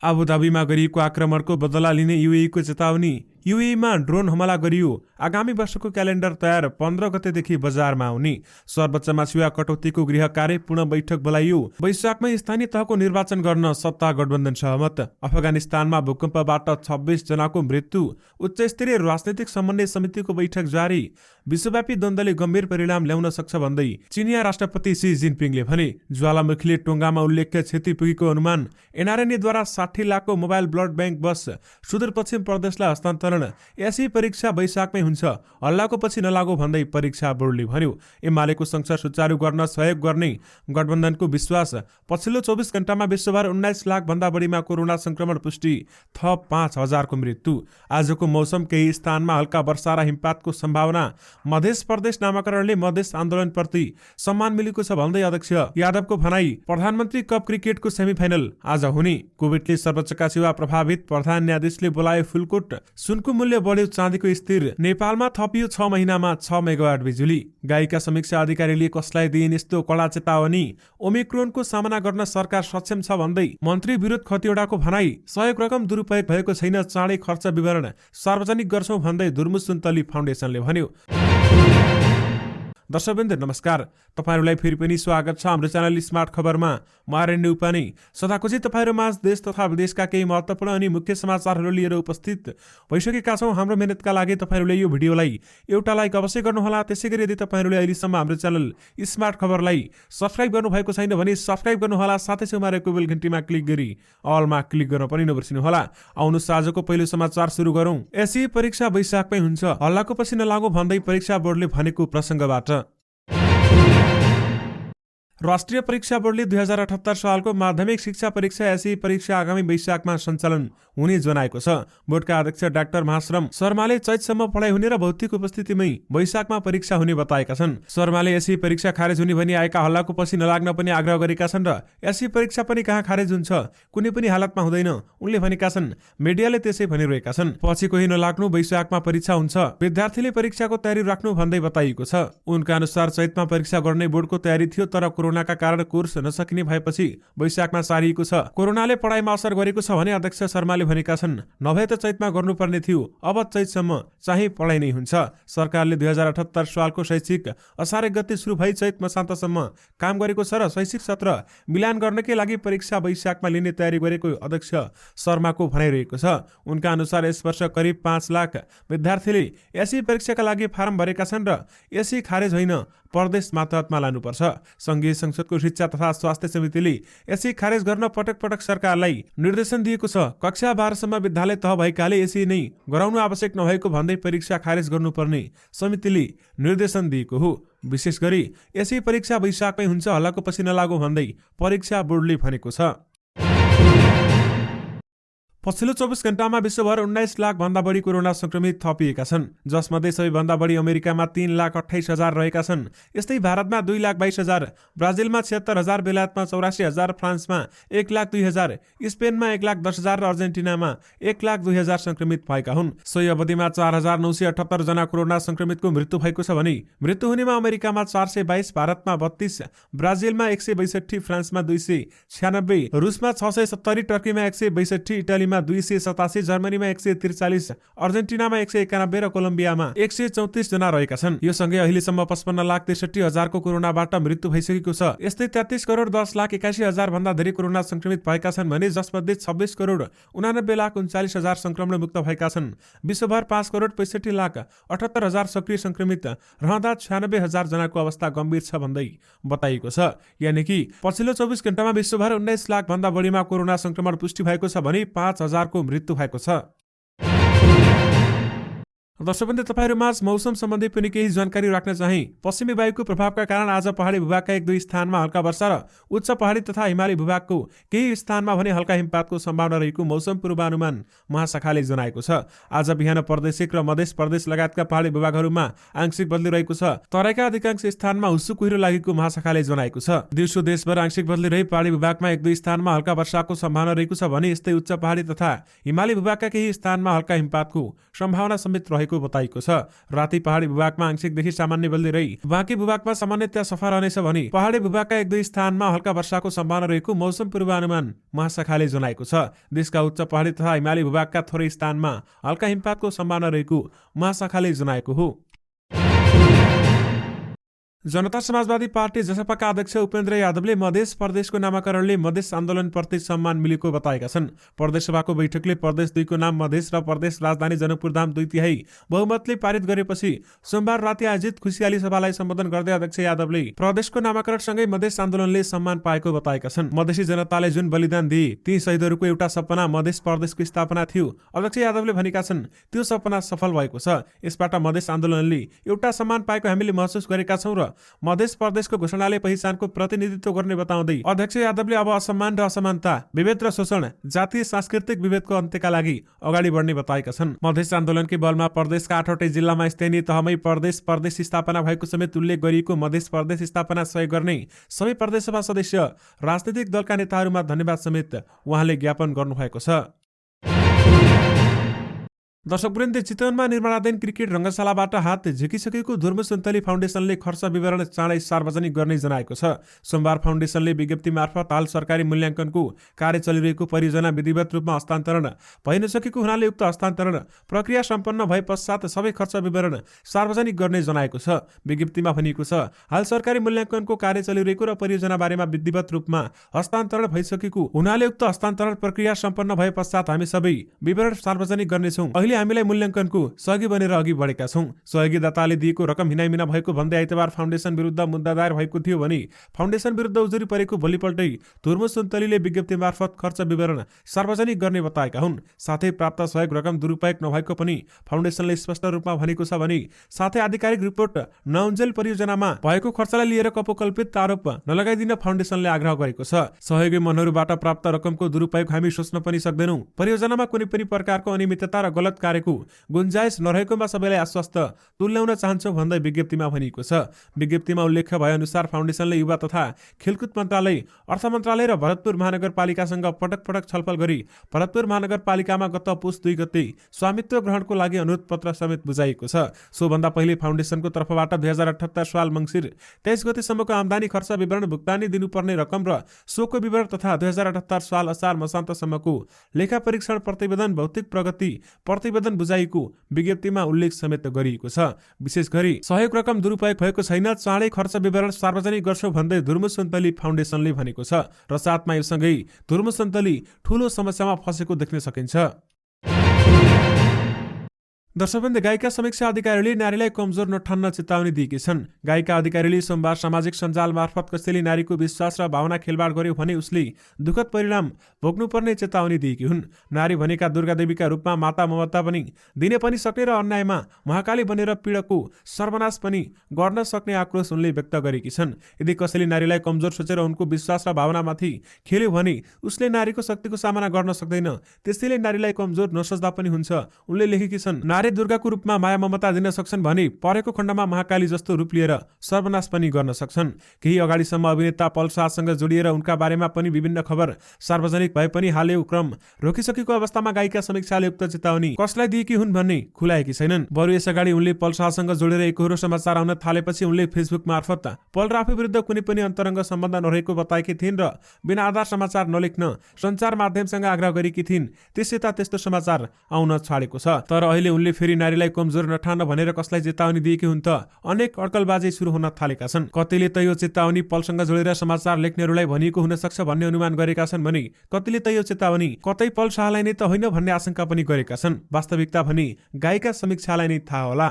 आबुधाबीमा गरिएको आक्रमणको बदला लिने युएईको चेतावनी। युएईमा ड्रोन हमला गरियो। आगामी वर्षको क्यालेन्डर तयार, 15 गतेदेखि बजारमा आउने। सर्वोच्चमा छुवा कटौतीको गृह कार्य पुनः बैठक बोलाइयो। वैशाखमै स्थानीय तहको निर्वाचन गर्न सत्ता गठबन्धन सहमत। अफगानिस्तानमा भूकम्पबाट 26 जनाको मृत्यु। उच्चस्तरीय राजनैतिक समन्वय समितिको बैठक जारी। विश्वव्यापी द्वन्द्वले गम्भीर परिणाम ल्याउन सक्छ भन्दै चिनिया राष्ट्रपति सी जिनपिङले भने। ज्वालामुखीले टोङ्गामा उल्लेख्य क्षति पुगेको अनुमान। एनआरएनएद्वारा 60 लाखको मोबाइल ब्लड ब्याङ्क बस सुदूरपश्चिम प्रदेशलाई हस्तान्तरण। एसई परीक्षा वैशाखमै हुन्छ, हल्लाको पछि नलागो भन्दै परीक्षा बोर्डले भन्यो। एमालेको संसार सुचारू गर्न सहयोग गर्ने गठबन्धनको विश्वास। पछिल्लो 24 घण्टामा विश्वभर 19 लाख भन्दा बढीमा कोरोना संक्रमण पुष्टि, थप 5,000 को मृत्यु। आजको मौसम केही स्थानमा हल्का वर्षा र हिमपातको सम्भावना। मध्य प्रदेश नामाकरणले मधेस आन्दोलनप्रति सम्मान मिलेको छ भन्दै अध्यक्ष यादवको भनाई। प्रधानमन्त्री कप क्रिकेटको सेमिफाइनल आज हुने। कोभिडले सर्वोच्चका सेवा प्रभावित, प्रधान न्यायाधीशले बोलायो फुलकोट। सुनको मूल्य बढ्यो, चाँदीको स्थिर। नेपालमा थपियो 6 महिनामा 6 मेगावाट बिजुली। गाईका समीक्षा अधिकारीले कसलाई दिइन् यस्तो कडा चेतावनी। ओमिक्रोनको सामना गर्न सरकार सक्षम छ भन्दै मन्त्री विरोध खतिवडाको भनाई। सहयोग रकम दुरुपयोग भएको छैन, चाँडै खर्च विवरण सार्वजनिक गर्छौं भन्दै दुर्मु सुन्तली फाउन्डेसनले भन्यो। दर्शकवृन्द नमस्कार, तपाईहरुलाई फेरि पनि स्वागत छ हाम्रो च्यानल स्मार्ट खबरमा। म आर्यन उपानी सदाकोजी तपाईहरुमाझ देश तथा विदेशका केही महत्त्वपूर्ण अनि मुख्य समाचारहरू लिएर उपस्थित भइसकेका छौं। हाम्रो मेहनतका लागि तपाईहरुले यो भिडियोलाई एउटा लाइक अवश्य गर्नुहोला। त्यसैगरी यदि तपाईहरुले अहिलेसम्म हाम्रो च्यानल स्मार्ट खबरलाई सब्स्क्राइब गर्नुभएको छैन भने सब्स्क्राइब गर्नुहोला। साथै छेउमा रहेको बेल घण्टीमा क्लिक गरी अलमा क्लिक गर्न पनि नबिर्सिनुहोला। आउनुहोस् आजको पहिलो समाचार सुरु गरौं। एसई परीक्षा वैशाखमै हुन्छ, हल्लाको पछि नलागो भन्दै परीक्षा बोर्डले भनेको प्रसंगबाट। राष्ट्रिय परीक्षा बोर्डले 2078 सालको माध्यमिक शिक्षा परीक्षा एसई परीक्षा आगामी वैशाखमा सञ्चालन हुने जनाएको छ। बोर्डका अध्यक्ष डाक्टर महाश्रम शर्माले चैतसम्म पढाइ हुने र भौतिक उपस्थितिमै वैशाखमा परीक्षा हुने बताएका छन्। शर्माले एसई परीक्षा खारेज हुने भनी आएका हल्लाको पछि नलाग्न पनि आग्रह गरेका छन् र एसई परीक्षा पनि कहाँ खारेज हुन्छ, कुनै पनि हालतमा हुँदैन उनले भनेका छन्। मिडियाले त्यसै भनिरहेका छन्। पछि कोही नलाग्नु, वैशाखमा परीक्षा हुन्छ, विद्यार्थीले परीक्षाको तयारी राख्नु भन्दै बताइएको छ। उनका अनुसार चैतमा परीक्षा गर्ने बोर्डको तयारी थियो, तर कोरोनाका कारण कोर्स नसकिने भएपछि वैशाखमा सारिएको छ। कोरोनाले पढाइमा असर गरेको छ भने अध्यक्ष शर्माले भनेका छन्। नभए त चैतमा गर्नुपर्ने थियो, अब चैतसम्म चाहिँ पढाइ नै हुन्छ। सरकारले 2078 सालको शैक्षिक असार 1 गते सुरु भई चैत मसान्तसम्म काम गरेको छ र शैक्षिक सत्र मिलान गर्नकै लागि परीक्षा वैशाखमा लिने तयारी गरेको अध्यक्ष शर्माको भनाइरहेको छ। उनका अनुसार यस वर्ष करिब 5 लाख विद्यार्थीले एसई परीक्षाका लागि फारम भरेका छन् र एसई खारेज होइन, प्रदेश मातहतमा लानुपर्छ। संघीय संसदको शिक्षा तथा स्वास्थ्य समितिले एसई खारेज गर्न पटक पटक सरकारलाई निर्देशन दिएको छ। कक्षा 12 सम्म विद्यालय तह भएकाले एसई नै गराउनु आवश्यक नभएको भन्दै परीक्षा खारेज गर्नुपर्ने समितिले निर्देशन दिएको हो। विशेष गरी एसई परीक्षा वैशाखमै हुन्छ, हल्लाको पछि नलागो भन्दै परीक्षा बोर्डले भनेको छ। पछिल्लो 24 घण्टामा विश्वभर 19 लाख भन्दा बढी कोरोना संक्रमित थपिएका छन्, जसमध्ये सबैभन्दा बढी अमेरिकामा 3,28,000 रहेका छन्। यस्तै भारतमा 2,22,000, ब्राजिलमा 76,000, बेलायतमा 84,000, फ्रान्समा 1,02,000, स्पेनमा 1,10,000 र अर्जेन्टिनामा 1,02,000 संक्रमित भएका हुन्। सोही अवधिमा 4,978 जना कोरोना संक्रमितको मृत्यु भएको छ भने मृत्यु हुनेमा अमेरिकामा 422, भारतमा 32, ब्राजिलमा 162, फ्रान्समा 296, रुसमा 670, टर्कीमा 162, इटालीमा 287, जर्मनीमा 143, अर्जेन्टिनामा 191 र कोलम्बियामा 134 जना रहेका छन्। यो सँगै अहिलेसम्म 55,63,000 को कोरोनाबाट मृत्यु भइसकेको छ। यस्तै 33,10,81,000 भन्दा धेरै कोरोना संक्रमित भएका छन् भने जसमध्ये 26,89,39,040 संक्रमण मुक्त भएका छन्। विश्वभर 5,65,78,000 सक्रिय संक्रमित रहँदा 96,000 जनाको अवस्था गम्भीर छ भन्दै बताइएको छ। यानि कि पछिल्लो 24 घण्टामा विश्वभर 19 लाख भन्दा बढीमा कोरोना संक्रमण पुष्टि भएको छ भने 5,000 को मृत्यु भएको छ। दर्शकवृन्द तपाईहरुमाझ मौसम सम्बन्धी पनि केही जानकारी राख्न चाहे। पश्चिमी वायुको प्रभावका कारण आज पहाडी भूभागका 1-2 स्थानमा हल्का वर्षा र उच्च पहाडी तथा हिमाली भूभागको केही स्थानमा भने हल्का हिमपातको सम्भावना रहेको मौसम पूर्वानुमान महाशाखाले जनाएको छ। आज बिहान प्रदेशिक र मध्य प्रदेश लगायतका पहाडी भूभागहरूमा आंशिक बदली रहेको छ। तराईका अधिकांश स्थानमा हुस्सु कुहिरो लागेको महाशाखाले जनाएको छ। दिउँसो देशभर आंशिक बदली रही पहाडी भूभागमा 1-2 स्थानमा हल्का वर्षाको सम्भावना रहेको छ भने यस्तै उच्च पहाडी तथा हिमाली भूभागका केही स्थानमा हल्का हिमपातको सम्भावना समेत रहेको भएको बताइएको छ। राति पहाडी भूभागमा आंशिकदेखि सामान्य बल्दै रही बाँकी भूभागमा सामान्यतया सफा रहनेछ भने पहाडी भूभागका 1-2 स्थानमा हल्का वर्षाको सम्भावना रहेको मौसम पूर्वानुमान महाशाखाले जनाएको छ। देशका उच्च पहाडी तथा हिमाली भूभागका थोरै स्थानमा हल्का हिमपातको सम्भावना रहेको महाशाखाले जनाएको हो। जनता समाजवादी पार्टी जसपाका अध्यक्ष उपेन्द्र यादवले मधेस प्रदेशको नामाकरणले मधेस आन्दोलनप्रति सम्मान मिलेको बताएका छन्। प्रदेश सभाको बैठकले प्रदेश 2 को नाम मधेस र प्रदेश राजधानी जनकपुरधाम 2/3 बहुमतले पारित गरेपछि सोमबार राति आयोजित खुसियाली सभालाई सम्बोधन गर्दै अध्यक्ष यादवले प्रदेशको नामाकरणसँगै मधेस आन्दोलनले सम्मान पाएको बताएका छन्। मधेसी जनताले जुन बलिदान दिए ती शहीदहरूको एउटा सपना मधेस प्रदेशको स्थापना थियो। अध्यक्ष यादवले भनेका छन् त्यो सपना सफल भएको छ। यसबाट मधेस आन्दोलनले एउटा सम्मान पाएको हामीले महसुस गरेका छौँ र मधेस प्रदेशको घोषणाले पहिचानको प्रतिनिधित्व गर्ने बताउँदै अध्यक्ष यादवले अब असम्मान र असमानता, विभेद र शोषण, जातीय सांस्कृतिक विभेदको अन्त्यका लागि अगाडि बढ्ने बताएका छन्। मधेस आन्दोलनकै बलमा प्रदेशका 8वटै जिल्लामा स्थानीय तहमै प्रदेश स्थापना भएको समेत उल्लेख गरिएको मधेस प्रदेश स्थापना सहयोग गर्ने सबै प्रदेशसभा सदस्य, राजनीतिक दलका नेताहरूमा धन्यवाद समेत उहाँले ज्ञापन गर्नुभएको छ। दर्शकवृन्द, चितवनमा निर्माणाधीन क्रिकेट रङ्गशालाबाट हात झिकिसकेको धुर्म सुन्तली फाउन्डेसनले खर्च विवरण चाँडै सार्वजनिक गर्ने जनाएको छ। सोमबार फाउन्डेसनले विज्ञप्ति मार्फत हाल सरकारी मूल्याङ्कनको कार्य चलिरहेको परियोजना विधिवत रूपमा हस्तान्तरण भइ नसकेको हुनाले उक्त हस्तान्तरण प्रक्रिया सम्पन्न भए पश्चात सबै खर्च विवरण सार्वजनिक गर्ने जनाएको छ। विज्ञप्तिमा भनिएको छ, हाल सरकारी मूल्याङ्कनको कार्य चलिरहेको र परियोजना बारेमा विधिवत रूपमा हस्तान्तरण भइसकेको हुनाले उक्त हस्तान्तरण प्रक्रिया सम्पन्न भए पश्चात हामी सबै विवरण सार्वजनिक गर्नेछौँ। हामीलाई मूल्याङ्कनको सहयोगी बनेर अघि बढेका छौँ। सहयोगी दाताले दिएको रकम हिनामिना भएको भन्दै आइतबार फाउन्डेसन विरुद्ध मुद्दा दायर भएको थियो भने फाउन्डेसन विरुद्ध उजुरी परेको भोलिपल्टै धुर्म सुन्तलीले विज्ञप्ति मार्फत खर्च विवरण सार्वजनिक गर्ने बताएका हुन्। साथै प्राप्त सहयोग रकम दुरुपयोग नभएको पनि फाउन्डेसनले स्पष्ट रूपमा भनेको छ भने साथै आधिकारिक रिपोर्ट नउन्जेल परियोजनामा भएको खर्चलाई लिएर कपोकल्पित आरोप नलगाइदिन फाउन्डेसनले आग्रह गरेको छ। सहयोगी मनहरूबाट प्राप्त रकमको दुरुपयोग हामी सोच्न पनि सक्दैनौँ। परियोजनामा कुनै पनि प्रकारको अनियमितता र गलत कार्यको गुन्जाइस नरहेकोमा सबैलाई आश्वस्त तुल्याउन चाहन्छौँ भन्दै विज्ञप्तिमा भनिएको छ। विज्ञप्तिमा उल्लेख भए अनुसार फाउन्डेसनले युवा तथा खेलकुद मन्त्रालय, अर्थ मन्त्रालय र भरतपुर महानगरपालिकासँग पटक पटक छलफल गरी भरतपुर महानगरपालिकामा गत पुस 2 गते स्वामित्व ग्रहणको लागि अनुरोध पत्र समेत बुझाइएको छ। सोभन्दा पहिले फाउन्डेसनको तर्फबाट 2078 साल मङ्सिर 23 गतेसम्मको आम्दानी खर्च विवरण, भुक्तानी दिनुपर्ने रकम र सोको विवरण तथा 2078 साल असार मसान्तसम्मको लेखा परीक्षण प्रतिवेदन, भौतिक प्रगति प्रतिवेदन बुझाइएको विज्ञप्तिमा उल्लेख समेत गरिएको छ। विशेष गरी सहयोग रकम दुरुपयोग भएको छैन, चाँडै खर्च विवरण सार्वजनिक गर्छौं भन्दै धुर्म सुन्तली फाउन्डेसनले भनेको छ। र साथमा यो सँगै धुर्म सुन्तली ठूलो समस्यामा फसेको देख्न सकिन्छ। दर्शकवृन्द, गायिका समीक्षा अधिकारीले नारीलाई कमजोर नठान्न चेतावनी दिएकी छन्। गायिका अधिकारीले सोमबार सामाजिक सञ्जाल मार्फत कसैले नारीको विश्वास र भावना खेलबाड गर्यो भने उसले दुःखद परिणाम भोग्नुपर्ने चेतावनी दिएकी हुन्। नारी भनेका दुर्गा देवीका रूपमा माता ममता पनि दिने पनि सक्ने र अन्यायमा महाकाली बनेर पीडको सर्वनाश पनि गर्न सक्ने आक्रोश उनले व्यक्त गरेकी छन्। यदि कसैले नारीलाई कमजोर सोचेर उनको विश्वास र भावनामाथि खेल्यो भने उसले नारीको शक्तिको सामना गर्न सक्दैन। त्यसैले नारीलाई कमजोर नसोच्दा पनि हुन्छ। उनले लेखेकी छन्, नारी दुर्गाको रूपमा माया ममता दिन सक्छन् भने परेको खण्डमा महाकाली जस्तो रूप लिएर सर्वनाश पनि गर्न सक्छन्। केही अगाडिसम्म अभिनेता पल शाहसँग जोडिएर उनका बारेमा पनि विभिन्न खबर सार्वजनिक भए पनि हाल यो क्रम रोकिसकेको अवस्थामा गायिका समीक्षाले उक्त चेतावनी कसलाई दिएकी हुन् भन्ने खुलाएकी छैनन्। बरु यसअगाडि उनले पल शाहसँग जोडेर एकहोरो समाचार आउन थालेपछि उनले फेसबुक मार्फत पल र आफू विरुद्ध कुनै पनि अन्तरङ्ग सम्बन्ध नरहेको बताएकी थिइन् र बिना आधार समाचार नलेख्न सञ्चार माध्यमसँग आग्रह गरेकी थिइन्। त्यसै त त्यस्तो समाचार आउन छाडेको छ। तर अहिले उनले फेरि नारीलाई कमजोर नठान्न भनेर कसलाई चेतावनी दिएकी हुन् त अनेक अड्कलबाजी सुरु हुन थालेका छन्। कतिले त यो चेतावनी पलसँग जोडेर समाचार लेख्नेहरूलाई भनिएको हुन सक्छ भन्ने अनुमान गरेका छन् भने कतिले त यो चेतावनी कतै पल शाहलाई नै त होइन भन्ने आशंका पनि गरेका छन्। वास्तविकता भने गायिका समीक्षालाई नै थाहा होला।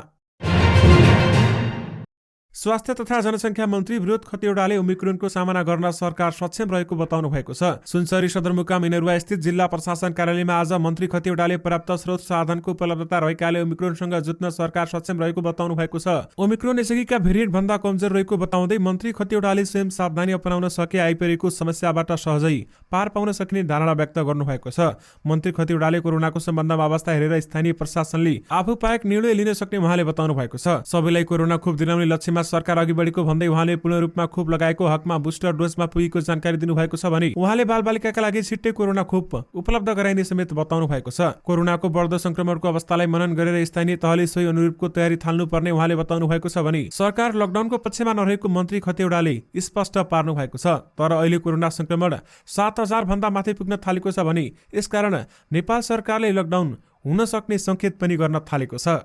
स्वास्थ्य तथा जनसङ्ख्या मन्त्री विरोध खतिवडाले ओमिक्रोनको सामना गर्न सरकार सक्षम रहेको बताउनु भएको छ। सुनसरी सदरमुकाम इनरुवा स्थित जिल्ला प्रशासन कार्यालयमा आज मन्त्री खतिवडाले पर्याप्त स्रोत साधनको उपलब्धता रहेकाले ओमिक्रोनसँग जुत्न सरकार सक्षम रहेको बताउनु भएको छ। ओमिक्रोन यसअघिका भेरिएन्ट भन्दा कमजोर रहेको बताउँदै मन्त्री खतिवडाले स्वयं सावधानी अपनाउन सके आइपरेको समस्याबाट सहजै पार पाउन सकिने धारणा व्यक्त गर्नुभएको छ। मन्त्री खतिवडाले कोरोनाको सम्बन्धमा अवस्था हेरेर स्थानीय प्रशासनले आफू पाएक निर्णय लिन सक्ने उहाँले बताउनु भएको छ। सबैलाई कोरोना खोप दिलाउने लक्ष्यमा विषयमा सरकार अघि बढेको भन्दै उहाँले पूर्ण रूपमा खोप लगाएको हकमा बुस्टर डोजमा पुगेको जानकारी दिनुभएको छ भने उहाँले बालबालिकाका लागि छिट्टै कोरोना खोप उपलब्ध गराइने समेत बताउनु भएको छ। कोरोनाको बढ्दो संक्रमणको अवस्थालाई मनन गरेर स्थानीय तहले सोही अनुरूपको तयारी थाल्नुपर्ने उहाँले बताउनु भएको छ भने सरकार लकडाउनको पक्षमा नरहेको मन्त्री खतिवडाले स्पष्ट पार्नु भएको छ। तर अहिले कोरोना संक्रमण 7,000 भन्दा माथि पुग्न थालेको छ भने यसकारण नेपाल सरकारले लकडाउन हुन सक्ने संकेत पनि गर्न थालेको छ।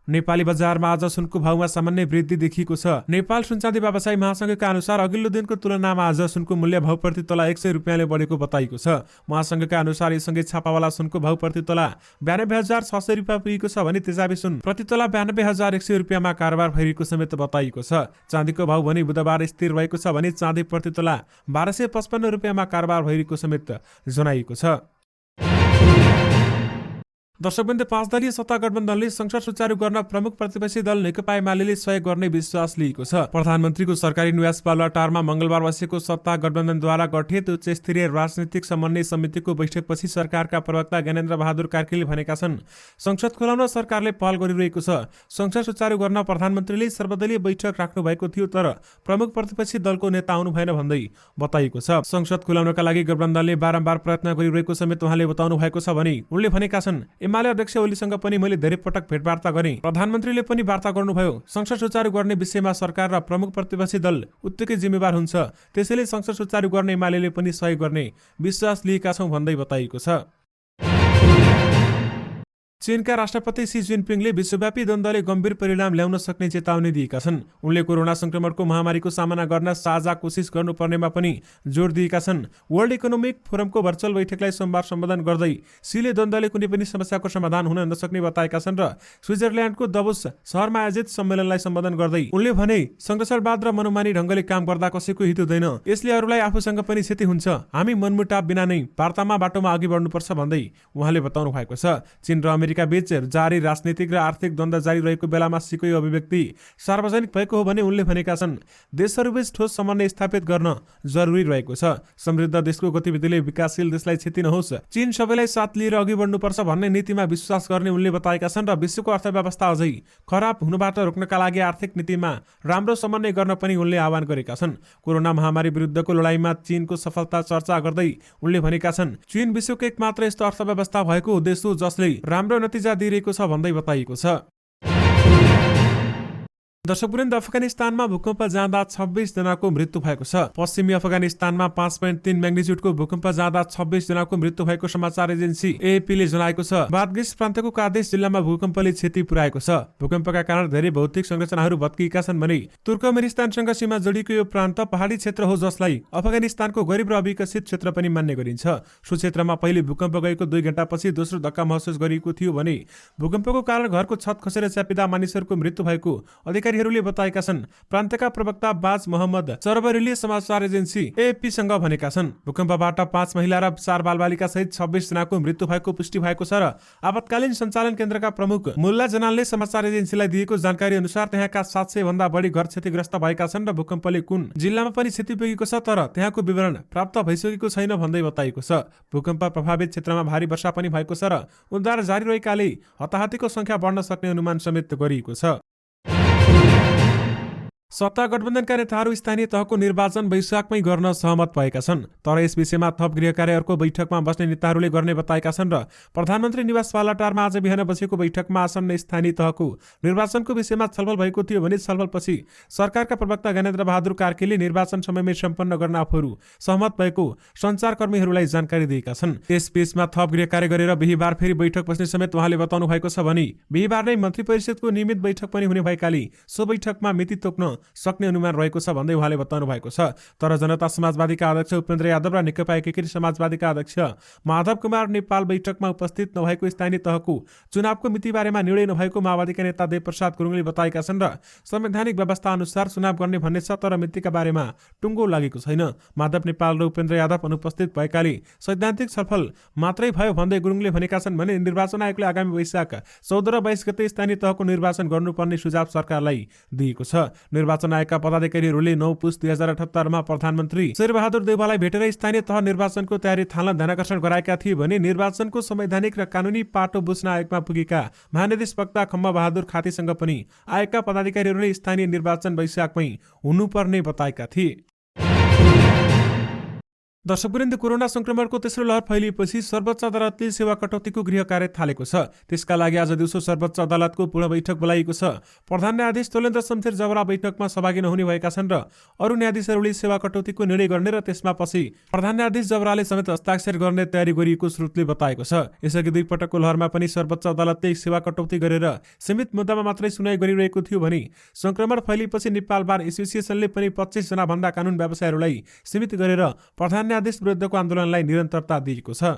नेपाली बजारमा आज सुनको भाउमा सामान्य वृद्धि देखिएको छ। नेपाल सुनचाँदी व्यवसायी महासंघका अनुसार अघिल्लो दिनको तुलनामा आज सुनको मूल्य भाउ प्रति तोला 100 रुपियाँले बढेको बताइएको छ। महासंघका अनुसार यससँगै छापावाला सुनको भाउ प्रति तोला 92,600 रुपियाँ पुगेको छ भने तेजाबी सुन प्रति तोला 92,100 रुपियाँमा कारोबार भइरहेको समेत बताइएको छ। चाँदीको भाउ भने बुधबार स्थिर रहेको छ भने चाँदी प्रति तोला 1255 रुपियाँमा कारोबार भइरहेको समेत जनाइएको छ। दर्शकवृन्द, 5 दलीय सत्ता गठबन्धनले संसद सुचारू गर्न प्रमुख प्रतिपक्षी दल नेकपा एमाले सहयोग गर्ने विश्वास लिएको छ। प्रधानमन्त्रीको सरकारी निवास बालुवाटारमा मंगलबार बसेको सत्ता गठबन्धनद्वारा गठित उच्च स्तरीय राजनीतिक समन्वय समितिको बैठकपछि सरकारका प्रवक्ता ज्ञानेन्द्र बहादुर कार्कीले भनेका छन्, संसद खोलाउन सरकारले पहल गरिरहेको छ। संसद सुचारू गर्न प्रधानमन्त्रीले सर्वदलीय बैठक राख्नु भएको थियो, तर प्रमुख प्रतिपक्षी दलको नेता आउनु भएन भन्दै बताइएको छ। संसद खोलाउनका लागि गठबन्धनले बारम्बार प्रयत्न गरिरहेको समेत उहाँले बताउनु भएको छ भने उनले भनेका छन्, एमाले अध्यक्ष ओलीसँग पनि मैले धेरै पटक भेटवार्ता गरेँ, प्रधानमन्त्रीले पनि वार्ता गर्नुभयो। संसद सुचारू गर्ने विषयमा सरकार र प्रमुख प्रतिपक्षी दल उत्तिकै जिम्मेवार हुन्छ, त्यसैले संसद सुचारू गर्ने एमाले पनि सहयोग गर्ने विश्वास लिएका छौँ भन्दै बताइएको छ। चीनका राष्ट्रपति सी जिनपिङले विश्वव्यापी द्वन्द्वले गम्भीर परिणाम ल्याउन सक्ने चेतावनी दिएका छन्। उनले कोरोना संक्रमणको महामारीको सामना गर्न साझा कोसिस गर्नुपर्नेमा पनि जोड दिएका छन्। वर्ल्ड इकोनोमिक फोरमको भर्चुअल बैठकलाई सोमबार सम्बोधन गर्दै सीले द्वन्द्वले कुनै पनि समस्याको समाधान हुन नसक्ने बताएका छन् र स्विजरल्यान्डको दबोस शहरमा आयोजित सम्मेलनलाई सम्बोधन गर्दै उनले भने, संरक्षणवाद र मनोमानी ढङ्गले काम गर्दा कसैको हित हुँदैन, यसले अरूलाई आफूसँग पनि क्षति हुन्छ। हामी मनमुटाव बिना नै वार्तामा बाटोमा अघि बढ्नुपर्छ भन्दै उहाँले बताउनु भएको छ। चीन र अमेरिका बीच जारी राजनीतिक र आर्थिक द्वन्द्व जारी रहेको बेलामा सीको यो अभिव्यक्ति सार्वजनिक भएको हो भने उनले भनेका छन्, देशहरूबीच ठोस समन्वय स्थापित गर्न जरुरी रहेको छ। समृद्ध देशको गतिविधिले विकासशील देशलाई क्षति नहोस्, चीन सबैलाई साथ लिएर अघि बढ्नुपर्छ भन्ने नीतिमा विश्वास गर्ने उनले बताएका छन् र विश्वको अर्थव्यवस्था अझै खराब हुनबाट रोक्नका लागि आर्थिक नीतिमा राम्रो समन्वय गर्न पनि उनले आह्वान गरेका छन्। कोरोना महामारी विरुद्धको लडाईँमा चीनको सफलता चर्चा गर्दै उनले भनेका छन्, चीन विश्वको एकमात्र यस्तो अर्थव्यवस्था भएको देश हो जसले राम्रो नतिजा दिइरहेको छ भन्दै बताइएको छ। दर्शकवृन्द, अफगानिस्तानमा भूकम्प जाँदा 26 जनाको मृत्यु भएको छ। पश्चिमी अफगानिस्तानमा 5.3 म्याग्निट्युडको भूकम्प जाँदा 26 जनाको मृत्यु भएको समाचार एजेन्सी एएपीले जनाएको छ। बादगिस प्रान्तको कादेश जिल्लामा भूकम्पले क्षति पुर्याएको छ। भूकम्पका कारण धेरै भौतिक संरचनाहरू भत्किएका छन् भने तुर्कमेनिस्तानसँग सीमा जोडिएको यो प्रान्त पहाडी क्षेत्र हो जसलाई अफगानिस्तानको गरिब र अविकसित क्षेत्र पनि मान्ने गरिन्छ। सो क्षेत्रमा पहिले भूकम्प गएको 2 घण्टापछि दोस्रो धक्का महसुस गरिएको थियो भने भूकम्पको कारण घरको छत खसेर च्यापिँदा मानिसहरूको मृत्यु भएको अधिकारीहरूले बताएका छन्। प्रान्तका प्रवक्ता बाज मोहम्मद चरबरीले समाचार एजेन्सी एएपीसँग भनेका छन्, भूकम्पबाट 5 महिला र 4 बालबालिका सहित 26 जनाको मृत्यु भएको पुष्टि भएको छ र आपतकालीन सञ्चालन केन्द्रका प्रमुख मुल्ला जनालले समाचार एजेन्सीलाई दिएको जानकारी अनुसार त्यहाँका 700 भन्दा बढी घर क्षतिग्रस्त भएका छन् र भूकम्पले कुन जिल्लामा पनि क्षति पुगेको छ तर त्यहाँको विवरण प्राप्त भइसकेको छैन भन्दै बताइएको छ। भूकम्प प्रभावित क्षेत्रमा भारी वर्षा पनि भएको छ र उद्धार जारी रहेकाले हताहतीको संख्या बढ्न सक्ने अनुमान समेत गरिएको छ। सत्ता गठबन्धनका नेताहरू स्थानीय तहको निर्वाचन वैशाखमै गर्न सहमत भएका छन्, तर यस विषयमा थप गृह कार्यालयको बैठकमा बस्ने नेताहरूले गर्ने बताएका छन् र प्रधानमन्त्री निवास बालुवाटारमा आज बिहान बसेको बैठकमा आसन्न स्थानीय तहको निर्वाचनको विषयमा छलफल भएको थियो भने छलफलपछि सरकारका प्रवक्ता ज्ञानेन्द्र बहादुर कार्कीले निर्वाचन समयमै सम्पन्न गर्न आफूहरू सहमत भएको सञ्चारकर्मीहरूलाई जानकारी दिएका छन्। त्यसबीचमा थप गृह कार्य गरेर बिहीबार फेरि बैठक बस्ने समेत उहाँले बताउनु भएको छ भने बिहीबार नै मन्त्री परिषदको नियमित बैठक पनि हुने भएकाले सो बैठकमा मिति तोक्न सक्ने अनुमान रहेको छ भन्दै उहाँले बताउनु भएको छ। तर जनता समाजवादीका अध्यक्ष उपेन्द्र यादव र नेकपा एकीकृत समाजवादीका अध्यक्ष माधव कुमार नेपाल बैठकमा उपस्थित नभएको स्थानीय तहको चुनावको मिति बारेमा निर्णय नभएको माओवादीका नेता देवप्रसाद गुरुङले बताएका छन् र संवैधानिक व्यवस्था अनुसार चुनाव गर्ने भन्ने छ तर मितिका बारेमा टुङ्गो लागेको छैन। माधव नेपाल र उपेन्द्र यादव अनुपस्थित भएकाले सैद्धान्तिक छलफल मात्रै भयो भन्दै गुरुङले भनेका छन् भने निर्वाचन आयोगले आगामी वैशाख 14 र 22 गते स्थानीय तहको निर्वाचन गर्नुपर्ने सुझाव सरकारलाई दिएको छ। निर्वाचन आयोगका पदाधिकारीहरूले 9 पुस 2078 मा प्रधानमन्त्री शेरबहादुर देउवालाई भेटेर स्थानीय तह निर्वाचनको तयारी थाल्न ध्यानकर्षण गराएका थिए भने निर्वाचनको संवैधानिक र कानुनी पाटो बुझ्न आयोगमा पुगेका महानिर्देशक खम्बा बहादुर खातीसँग पनि आयोगका पदाधिकारीहरूले स्थानीय निर्वाचन वैशाखमै हुनुपर्ने बताएका थिए। दर्शकवृन्द, कोरोना संक्रमणको तेस्रो लहर फैलिएपछि सर्वोच्च अदालतले सेवा कटौतीको गृह कार्य थालेको छ। त्यसका लागि आज दिउँसो सर्वोच्च अदालतको पूर्ण बैठक बोलाइएको छ। प्रधान न्यायाधीश तोलेन्द्र शमशेर जवरा बैठकमा सहभागी नहुने भएका छन् र अरू न्यायाधीशहरूले सेवा कटौतीको निर्णय गर्ने र त्यसमा पछि प्रधान न्यायाधीश जवराले समेत हस्ताक्षर गर्ने तयारी गरिएको स्रोतले बताएको छ। यसअघि दुई पटकको लहरमा पनि सर्वोच्च अदालतले सेवा कटौती गरेर सीमित मुद्दामा मात्रै सुनाइ गरिरहेको थियो भने संक्रमण फैलिएपछि नेपाल बार एसोसिएसनले पनि 25 जना भन्दा कानुन व्यवसायीहरूलाई सीमित गरेर प्रधान न्यायाधीश विरुद्धको आन्दोलनलाई निरन्तरता दिएको छ।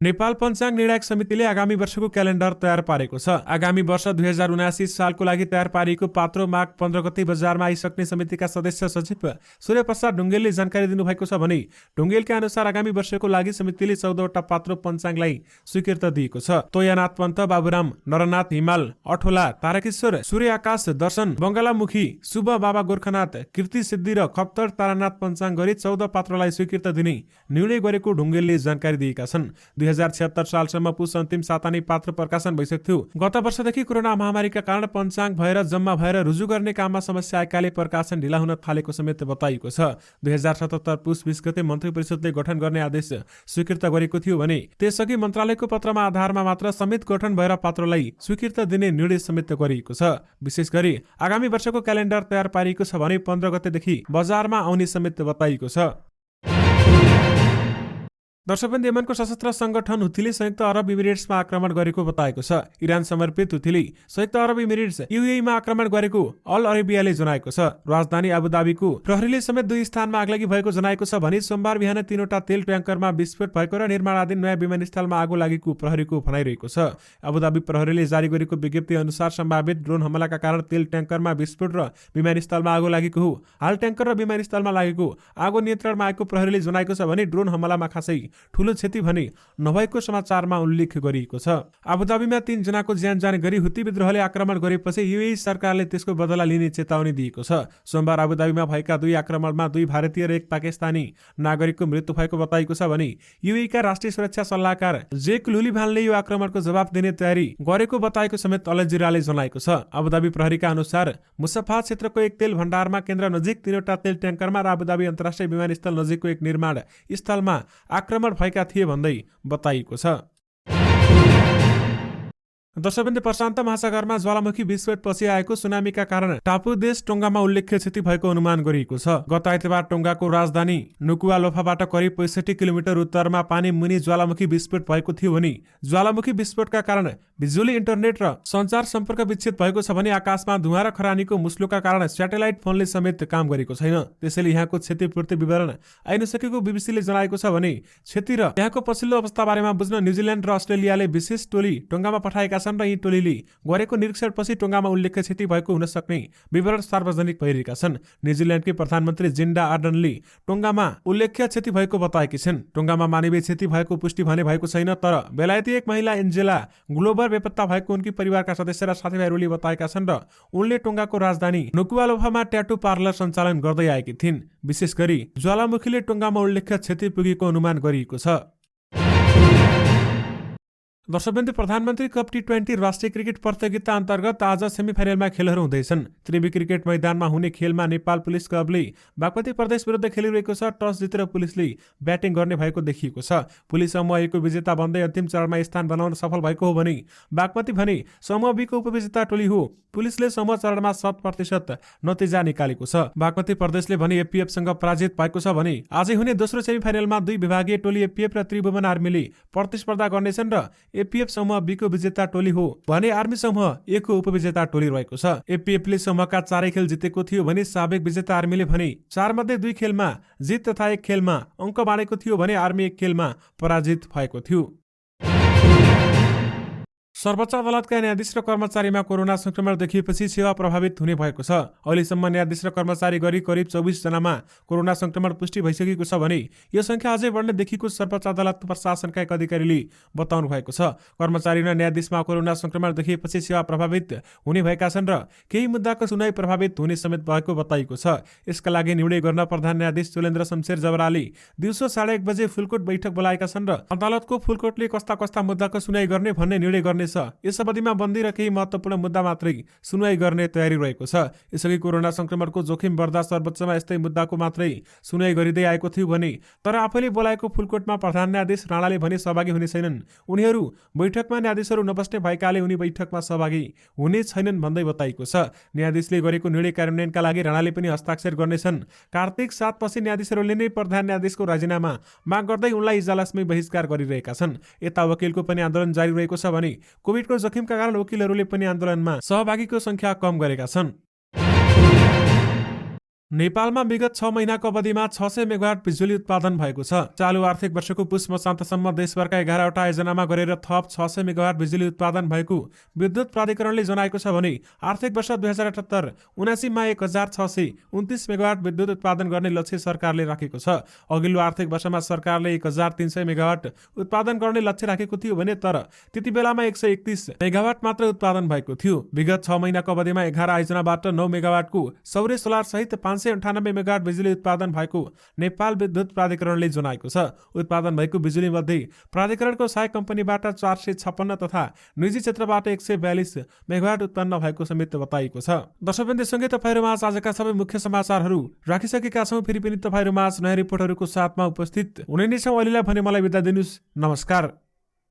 नेपाल पञ्चाङ्ग निर्णायक समितिले आगामी वर्षको क्यालेन्डर तयार पारेको छ। आगामी वर्ष 2079 सालको लागि तयार पारिएको पात्रो माघ 15 गते बजारमा आइसक्ने समितिका सदस्य सचिव सूर्यप्रसाद ढुङ्गेलले जानकारी दिनुभएको छ भने ढुङ्गेलका अनुसार आगामी वर्षको लागि समितिले 14 वटा पात्रो पञ्चाङ्गलाई स्वीकृत दिएको छ। तोयानाथ पन्त, बाबुराम, नरनाथ हिमाल, अठोला, तारकेश्वर, सूर्य आकाश दर्शन, बङ्गलामुखी, शुभ बाबा गोर्खनाथ, कीर्ति सिद्धि र खप्तर तारानाथ पञ्चाङ्ग गरी 14 पात्रलाई स्वीकृत दिने निर्णय गरेको ढुङ्गेलले जानकारी दिएका छन्। 2076 सालसम्म पुस अन्तिम साता नै पात्र प्रकाशन भइसक्थ्यो। गत वर्षदेखि कोरोना महामारीका कारण पञ्चाङ्ग भएर जम्मा भएर रुजु गर्ने काममा समस्या आएकाले प्रकाशन ढिला हुन थालेको समेत बताइएको छ। 2077 पुस 20 गते मन्त्री परिषदले गठन गर्ने आदेश स्वीकृत गरेको थियो भने त्यसअघि मन्त्रालयको पत्रमा आधारमा मात्र समेत गठन भएर पात्रलाई स्वीकृत दिने निर्णय समेत गरिएको छ। विशेष गरी आगामी वर्षको क्यालेन्डर तयार पारिएको छ भने 15 गतेदेखि बजारमा आउने समेत बताइएको छ। दर्शकवृन्द, यमनको सशस्त्र संगठन हुथीले संयुक्त अरब इमिरेट्समा आक्रमण गरेको बताएको छ। इरान समर्पित हुथीले संयुक्त अरब इमिरेट्स यूएईमा आक्रमण गरेको अल अरेबियाले जनाएको छ। राजधानी अबुधाबीको प्रहरीले समेत 2 स्थानमा आगलागी भएको जनाएको छ भने सोमबार बिहान 3 वटा तेल ट्याङ्करमा विस्फोट भएको र निर्माणाधीन नयाँ विमानस्थलमा आगो लागेको प्रहरीको भनाइरहेको छ। अबुधाबी प्रहरीले जारी गरेको विज्ञप्ति अनुसार सम्भावित ड्रोन हमलाका कारण तेल ट्याङ्करमा विस्फोट र विमानस्थलमा आगो लागेको हो। हाल ट्याङ्कर र विमानस्थलमा लागेको आगो नियन्त्रणमा आएको प्रहरीले जनाएको छ भने ड्रोन हमलामा खासै ठूलो क्षति भने नभएको समाचारमा उल्लेख गरिएको छ। अबुधाबीमा 3 जनाको ज्यान जाने गरी हुती विद्रोहले आक्रमण गरेपछि यूएई सरकारले त्यसको बदला लिने चेतावनी दिएको छ। सोमबार अबुधाबीमा भएका 2 आक्रमणमा 2 भारतीय र 1 पाकिस्तानी नागरिकको मृत्यु भएको बताइएको छ भने यूएईका राष्ट्रिय सुरक्षा सल्लाहकार जेक लुलिभानले यो आक्रमणको जवाफ दिने तयारी गरेको बताएको समेत अल जजिराले जनाएको छ। अबुधाबी प्रहरीका अनुसार मुसफा क्षेत्रको एक तेल भण्डारमा केन्द्र नजिक 3 वटा तेल ट्याङ्करमा र अबुधाबी अन्तर्राष्ट्रिय विमानस्थल नजिकको एक निर्माण स्थलमा आक्रमण भएका थिए भन्दै बताइएको छ। दर्शकवृन्द, प्रशान्त महासागरमा ज्वालामुखी विस्फोट पछि आएको सुनामीका कारण टापु देश टोङ्गामा उल्लेख्य क्षति भएको अनुमान गरिएको छ। गत आइतबार टोङ्गाको राजधानी नुकुवालोफाबाट करिब 65 किलोमिटर उत्तरमा पानी मुनि ज्वालामुखी विस्फोट भएको थियो भने ज्वालामुखी विस्फोटका कारण बिजुली, इन्टरनेट र सञ्चार सम्पर्क विच्छेद भएको छ भने आकाशमा धुवाँ र खरानीको मुस्लोका कारण स्याटेलाइट फोनले समेत काम गरेको छैन। त्यसैले यहाँको क्षतिपूर्ति विवरण आइनसकेको बीबीसीले जनाएको छ भने क्षति र यहाँको पछिल्लो अवस्था बारेमा बुझ्न न्युजिल्यान्ड र अस्ट्रेलियाले विशेष टोली टोङ्गामा पठाएका छन् र यी टोलीले गरेको निरीक्षणपछि टोङ्गामा उल्लेख्य क्षति भएको हुन सक्ने विवरण सार्वजनिक भइरहेका छन्। न्युजिल्यान्डकी प्रधानमन्त्री जिन्डा आर्डनले टोङ्गामा उल्लेख्य क्षति भएको बताएकी छिन्। टोङ्गामा मानवीय क्षति भएको पुष्टि भने भएको छैन, तर बेलायती एक महिला एन्जेला ग्लोबर बेपत्ता भएको उनकी परिवारका सदस्य र साथीभाइहरूले बताएका छन् र उनले टोङ्गाको राजधानी नुकुवालोफामा ट्याटू पार्लर सञ्चालन गर्दै आएकी थिइन्। विशेष गरी ज्वालामुखीले टोङ्गामा उल्लेख्य क्षति पुगेको अनुमान गरिएको छ। दर्शकवृन्द, प्रधानमन्त्री कप टी20 राष्ट्रिय क्रिकेट प्रतियोगिता अन्तर्गत आज सेमिफाइनलमा खेलहरू हुँदैछन्। त्रिवी क्रिकेट मैदानमा हुने खेलमा नेपाल पुलिस क्लबले बागमती प्रदेश विरुद्ध खेलिरहेको छ। टस जितेर पुलिसले ब्याटिङ गर्ने भएको देखिएको छ। पुलिस समूह A को विजेता बन्दै अन्तिम चरणमा स्थान बनाउन सफल भएको हो भने बागमती भने समूह B को उपविजेता टोली हो। पुलिसले समूह चरणमा 100% नतिजा निकालेको छ। बागमती प्रदेशले भने एपीएफसँग पराजित भएको छ भने आजै हुने दोस्रो सेमिफाइनलमा 2 विभागीय टोली एपीएफ र त्रिभुवन आर्मीले प्रतिस्पर्धा गर्नेछन् र एपीएफ समूह B को विजेता टोली हो भने आर्मी समूह A को उपविजेता टोली रहेको छ। एपीएफले समूहका 4 खेल जितेको थियो भने साबिक विजेता आर्मीले भने 4 मध्ये 2 खेलमा जित तथा 1 खेलमा अङ्क बाँडेको थियो भने आर्मी 1 खेलमा पराजित भएको थियो। सर्वोच्च अदालतका न्यायाधीश र कर्मचारीमा कोरोना संक्रमण देखिएपछि सेवा प्रभावित हुने भएको छ। अहिलेसम्म न्यायाधीश र कर्मचारी गरी करिब 24 जनामा कोरोना संक्रमण पुष्टि भइसकेको छ भने यो संख्या अझै बढ्ने देखिएको सर्वोच्च अदालत प्रशासनका एक अधिकारीले बताउनु भएको छ। कर्मचारी र न्यायाधीशमा कोरोना संक्रमण देखिएपछि सेवा प्रभावित हुने भएका छन् र केही मुद्दाको सुनाई प्रभावित हुने समेत भएको बताइएको छ। यसका लागि निर्णय गर्न प्रधान न्यायाधीश चोलेन्द्र शमशेर जबराले दिउँसो 1:30 बजे फुलकोट बैठक बोलाएका छन् र अदालतको फुलकोटले कस्ता कस्ता मुद्दाको सुनाई गर्ने भन्ने निर्णय गर्नेछ। यस अवधिमा बन्दी र केही महत्त्वपूर्ण मुद्दा मात्रै सुनवाई गर्ने तयारी रहेको छ। यसअघि कोरोना संक्रमणको जोखिम बढ्दा सर्वोच्चमा यस्तै मुद्दाको मात्रै सुनवाई गरिँदै आएको थियो भने तर आफैले बोलाएको फुलकोटमा प्रधान न्यायाधीश राणाले भने सहभागी हुने छैनन्। उनीहरू बैठकमा न्यायाधीशहरू नबस्ने भएकाले उनी बैठकमा सहभागी हुने छैनन् भन्दै बताइएको छ। न्यायाधीशले गरेको निर्णय कार्यान्वयनका लागि राणाले पनि हस्ताक्षर गर्नेछन्। कार्तिक 7 पछि न्यायाधीशहरूले नै प्रधान न्यायाधीशको राजीनामा माग गर्दै उनलाई इजलासमै बहिष्कार गरिरहेका छन्। यता वकिलको पनि आन्दोलन जारी रहेको छ भने कोभिडको जोखिमका कारण वकिलहरूले पनि आन्दोलनमा सहभागीको संख्या कम गरेका छन्। नेपालमा विगत 6 महिनाको अवधिमा 600 मेगावाट बिजुली उत्पादन भएको छ। चालु आर्थिक वर्षको पुष मसान्तसम्म देशभरका 11वटा आयोजनामा गरेर थप 600 मेगावाट बिजुली उत्पादन भएको विद्युत प्राधिकरणले जनाएको छ भने आर्थिक वर्ष 2078-79 मा 1629 मेगावाट विद्युत उत्पादन गर्ने लक्ष्य सरकारले राखेको छ। अघिल्लो आर्थिक वर्षमा सरकारले 1300 मेगावाट उत्पादन गर्ने लक्ष्य राखेको थियो भने तर त्यति बेलामा 131 मेगावाट मात्र उत्पादन भएको थियो। विगत 6 महिनाको अवधिमा 11 आयोजनाबाट 9 मेगावाटको सौर्य सोलर सहित 598 मेगावाट बिजुली उत्पादन भएको नेपाल विद्युत प्राधिकरणले जनाएको छ। उत्पादन भएको बिजुली मध्ये प्राधिकरणको सहायक कम्पनीबाट 456 तथा निजी क्षेत्रबाट 142 मेगावाट उत्पन्न भएको समेत बताइएको छ। दर्शकवृन्दसँगै तपाईहरुमा आजका सबै मुख्य समाचारहरू राखिसकेका छौं। फेरि पनि तपाईहरुमा नयाँ रिपोर्टहरूको साथमा उपस्थित हुने नै छौं। अहिलेलाई भने मलाई बिदा दिनुस्। नमस्कार।